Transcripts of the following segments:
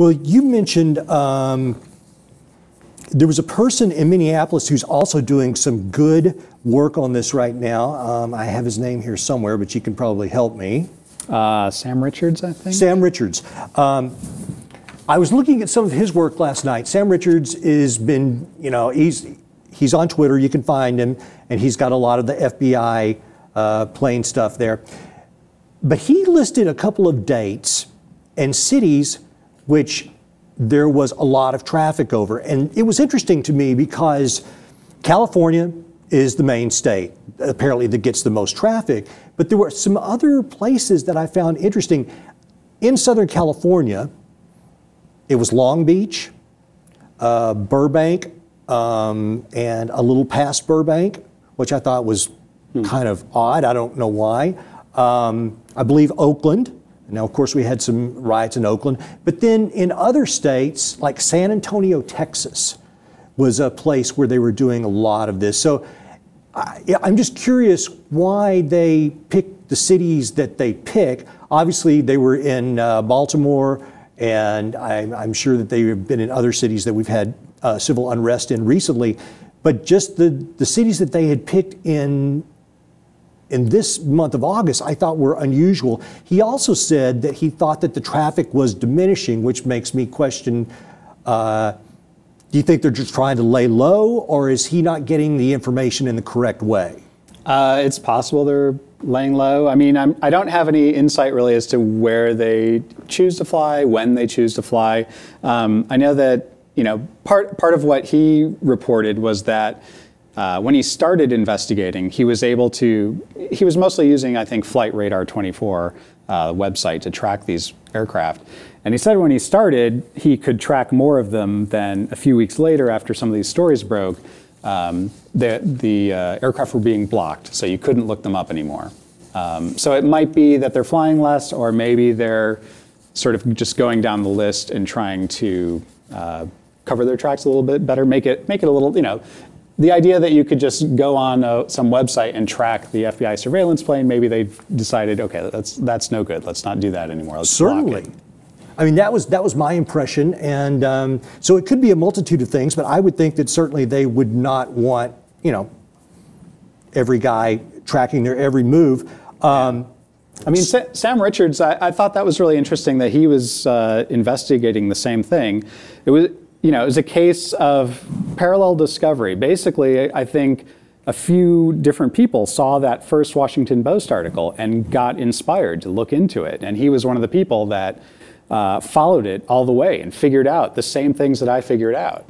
Well, you mentioned there was a person in Minneapolis who's also doing some good work on this right now. I have his name here somewhere, but you can probably help me. Sam Richards, I think. Sam Richards. I was looking at some of his work last night. Sam Richards has been, he's on Twitter. You can find him, and he's got a lot of the FBI plane stuff there. But he listed a couple of dates and cities which there was a lot of traffic over. And it was interesting to me because California is the main state, apparently, that gets the most traffic. But there were some other places that I found interesting. In Southern California, it was Long Beach, Burbank, and a little past Burbank, which I thought was kind of odd. I don't know why. I believe Oakland. Now, of course, we had some riots in Oakland. But then in other states, like San Antonio, Texas, was a place where they were doing a lot of this. So I'm just curious why they picked the cities that they pick. Obviously, they were in Baltimore, and I'm sure that they have been in other cities that we've had civil unrest in recently. But just the cities that they had picked in this month of August, I thought were unusual. He also said that he thought that the traffic was diminishing, which makes me question, do you think they're just trying to lay low, or is he not getting the information in the correct way? It's possible they're laying low. I mean, I don't have any insight really as to where they choose to fly, when they choose to fly. I know that, part of what he reported was that when he started investigating, he was mostly using, I think, Flight Radar 24 website to track these aircraft. And he said when he started, he could track more of them than a few weeks later after some of these stories broke. The aircraft were being blocked, so you couldn't look them up anymore. So it might be that they're flying less, or maybe they're sort of just going down the list and trying to cover their tracks a little bit better, make it a little, the idea that you could just go on some website and track the FBI surveillance plane, maybe they've decided, okay, that's no good. Let's not do that anymore. Let's Certainly. block it. I mean, that was my impression. And so it could be a multitude of things, but I would think that certainly they would not want, every guy tracking their every move. I mean, Sam Richards, I thought that was really interesting that he was investigating the same thing. It was a case of parallel discovery. Basically, I think a few different people saw that first Washington Post article and got inspired to look into it. And he was one of the people that followed it all the way and figured out the same things that I figured out.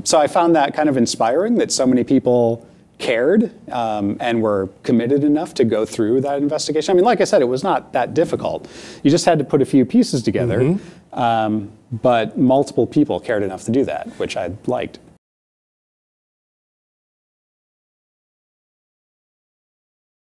So I found that kind of inspiring that so many people cared and were committed enough to go through that investigation. I mean, like I said, it was not that difficult. You just had to put a few pieces together, but multiple people cared enough to do that, which I liked.